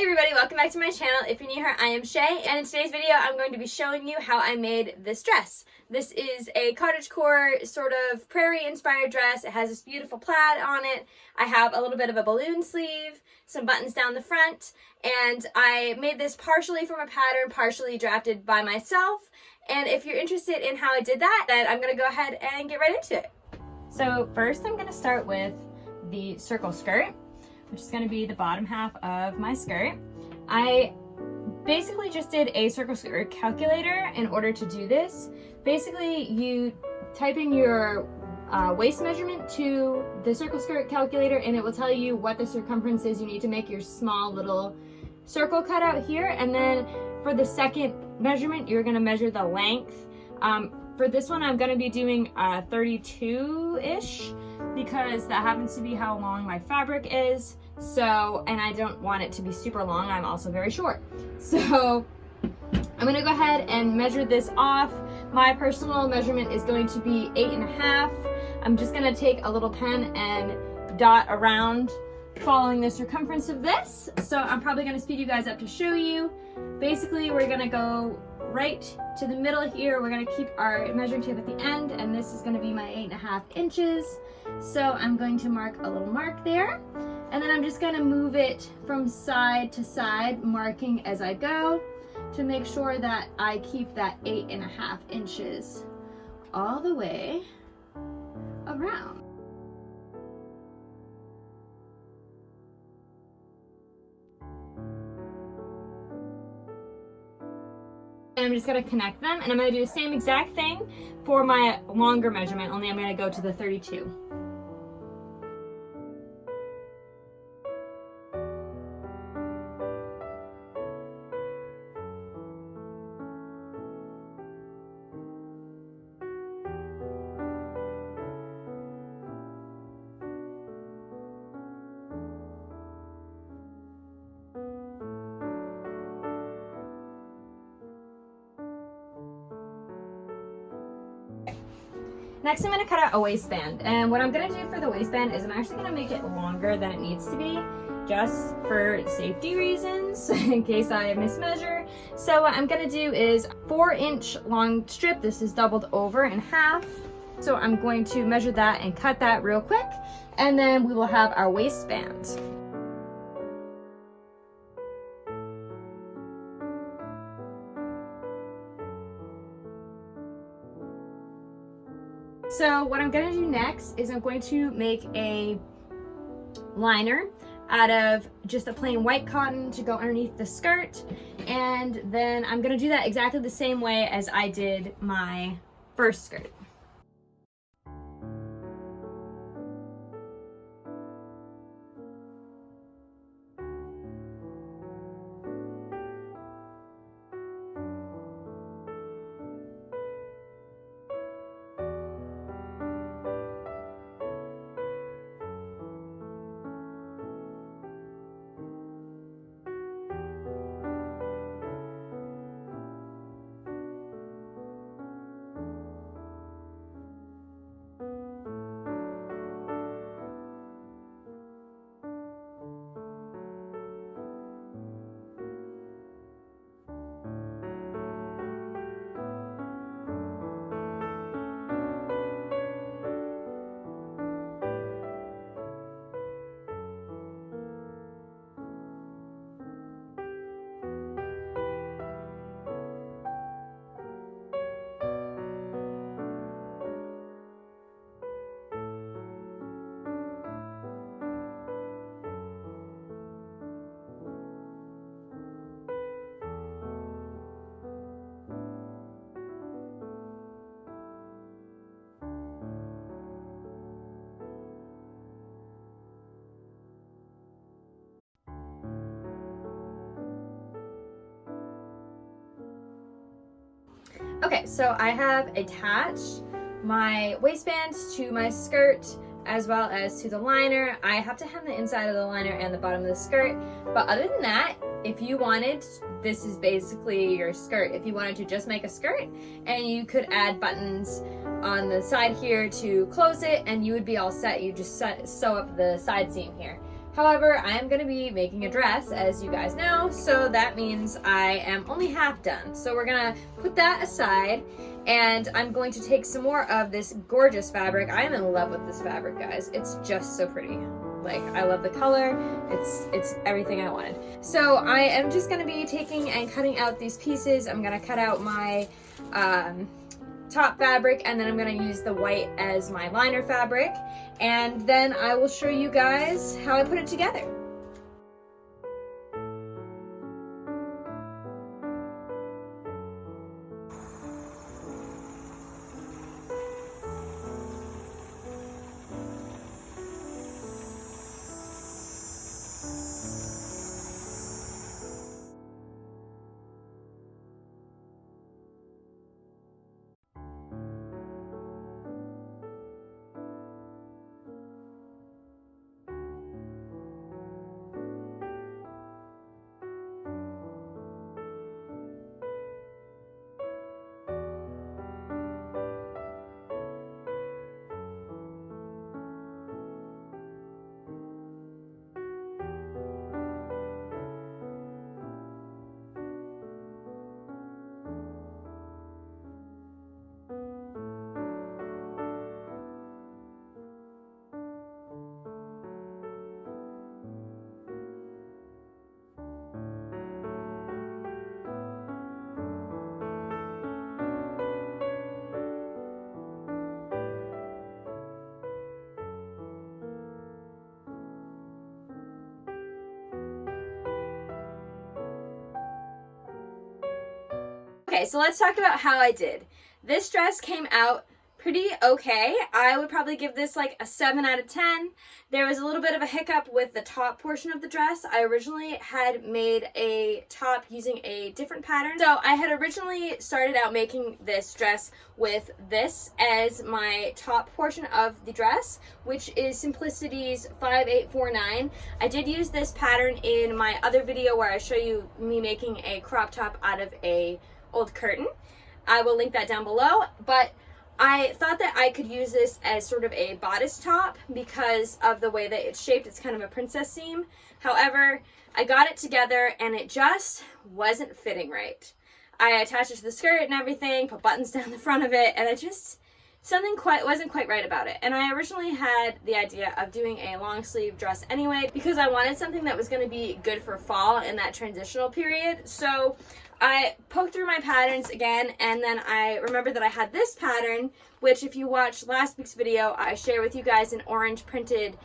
everybody, welcome back to my channel. If you're new here, I am Shay, and in today's video I'm going to be showing you how I made this dress. This is a cottagecore sort of prairie inspired dress. It has this beautiful plaid on it. I have a little bit of a balloon sleeve, some buttons down the front, and I made this partially from a pattern, partially drafted by myself. And if you're interested in how I did that, then I'm going to go ahead and get right into it. So first I'm going to start with the circle skirt, which is going to be the bottom half of my skirt. I basically just did a circle skirt calculator in order to do this. Basically, you type in your waist measurement to the circle skirt calculator and it will tell you what the circumference is you need to make your small little circle cut out here. And then for the second measurement, you're going to measure the length. For this one, I'm going to be doing 32-ish because that happens to be how long my fabric is. So, and I don't want it to be super long. I'm also very short. So I'm going to go ahead and measure this off. My personal measurement is going to be 8.5. I'm just going to take a little pen and dot around following the circumference of this. So I'm probably going to speed you guys up to show you. Basically, we're going to go right to the middle here. We're going to keep our measuring tape at the end, and this is going to be my 8.5 inches. So I'm going to mark a little mark there, and then I'm just going to move it from side to side, marking as I go to make sure that I keep that 8.5 inches all the way around. And I'm just going to connect them, and I'm going to do the same exact thing for my longer measurement, only I'm going to go to the 32. Next, I'm going to cut out a waistband, and what I'm going to do for the waistband is I'm actually going to make it longer than it needs to be, just for safety reasons, in case I mismeasure. So what I'm going to do is 4-inch long strip. This is doubled over in half. So I'm going to measure that and cut that real quick, and then we will have our waistband. So what I'm going to do next is I'm going to make a liner out of just a plain white cotton to go underneath the skirt, and then I'm going to do that exactly the same way as I did my first skirt. Okay, so I have attached my waistband to my skirt as well as to the liner. I have to hem the inside of the liner and the bottom of the skirt, but other than that, if you wanted, this is basically your skirt. If you wanted to just make a skirt, and you could add buttons on the side here to close it, and you would be all set. You just sew up the side seam here. However, I am going to be making a dress, as you guys know, so that means I am only half done. So we're going to put that aside, and I'm going to take some more of this gorgeous fabric. I am in love with this fabric, guys. It's just so pretty. Like, I love the color. It's everything I wanted. So I am just going to be taking and cutting out these pieces. I'm going to cut out my top fabric, and then I'm going to use the white as my liner fabric, and then I will show you guys how I put it together. Okay, so let's talk about how I did. This dress came out pretty okay. I would probably give this like a 7 out of 10. There was a little bit of a hiccup with the top portion of the dress. I originally had made a top using a different pattern. So I had originally started out making this dress with this as my top portion of the dress, which is Simplicity's 5849. I did use this pattern in my other video where I show you me making a crop top out of a old curtain. I will link that down below, but I thought that I could use this as sort of a bodice top because of the way that it's shaped. It's kind of a princess seam. However, I got it together and it just wasn't fitting right. I attached it to the skirt and everything, put buttons down the front of it, and something wasn't quite right about it. And I originally had the idea of doing a long sleeve dress anyway because I wanted something that was going to be good for fall in that transitional period. So I poked through my patterns again, and then I remembered that I had this pattern, which if you watched last week's video, I share with you guys an orange printed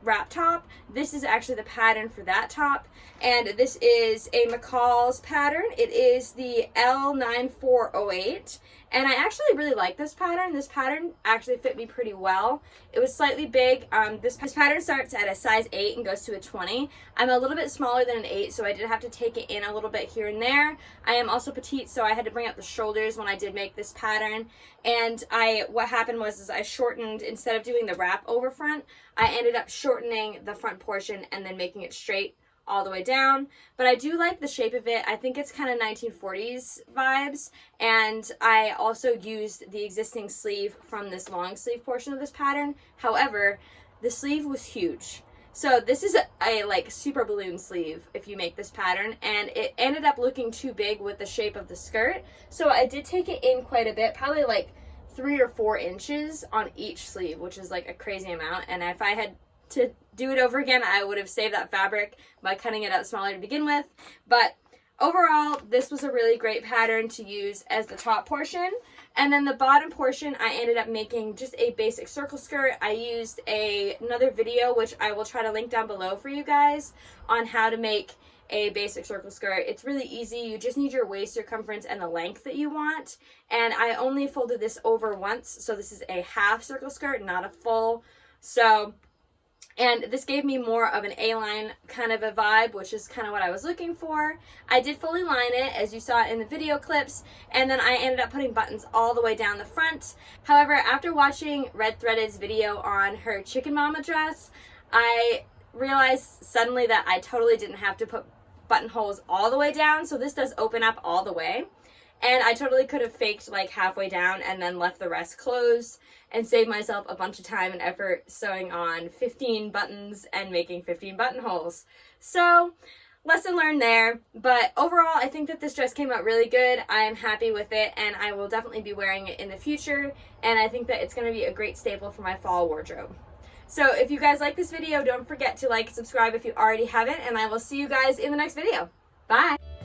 wrap top. This is actually the pattern for that top, and this is a McCall's pattern. It is the L9408, and I actually really like this pattern. This pattern actually fit me pretty well. It was slightly big. This pattern starts at a size 8 and goes to a 20. I'm a little bit smaller than an 8, so I did have to take it in a little bit here and there. I am also petite, so I had to bring up the shoulders when I did make this pattern. And what happened was I shortened, instead of doing the wrap over front, I ended up shortening the front portion and then making it straight all the way down. But I do like the shape of it. I think it's kind of 1940s vibes, and I also used the existing sleeve from this long sleeve portion of this pattern. However, the sleeve was huge. So this is a like super balloon sleeve if you make this pattern, and it ended up looking too big with the shape of the skirt. So I did take it in quite a bit, probably like 3 or 4 inches on each sleeve, which is like a crazy amount. And if I had to do it over again, I would have saved that fabric by cutting it out smaller to begin with. But overall, this was a really great pattern to use as the top portion. And then the bottom portion, I ended up making just a basic circle skirt. I used another video, which I will try to link down below for you guys, on how to make a basic circle skirt. It's really easy. You just need your waist circumference and the length that you want. And I only folded this over once, so this is a half circle skirt, not a full. And this gave me more of an A-line kind of a vibe, which is kind of what I was looking for. I did fully line it, as you saw in the video clips, and then I ended up putting buttons all the way down the front. However, after watching Red Threaded's video on her Chicken Mama dress, I realized suddenly that I totally didn't have to put buttonholes all the way down, so this does open up all the way. And I totally could have faked like halfway down and then left the rest closed and saved myself a bunch of time and effort sewing on 15 buttons and making 15 buttonholes. So, lesson learned there, but overall I think that this dress came out really good. I'm happy with it, and I will definitely be wearing it in the future, and I think that it's going to be a great staple for my fall wardrobe. So if you guys like this video, don't forget to like, subscribe if you already haven't, and I will see you guys in the next video. Bye!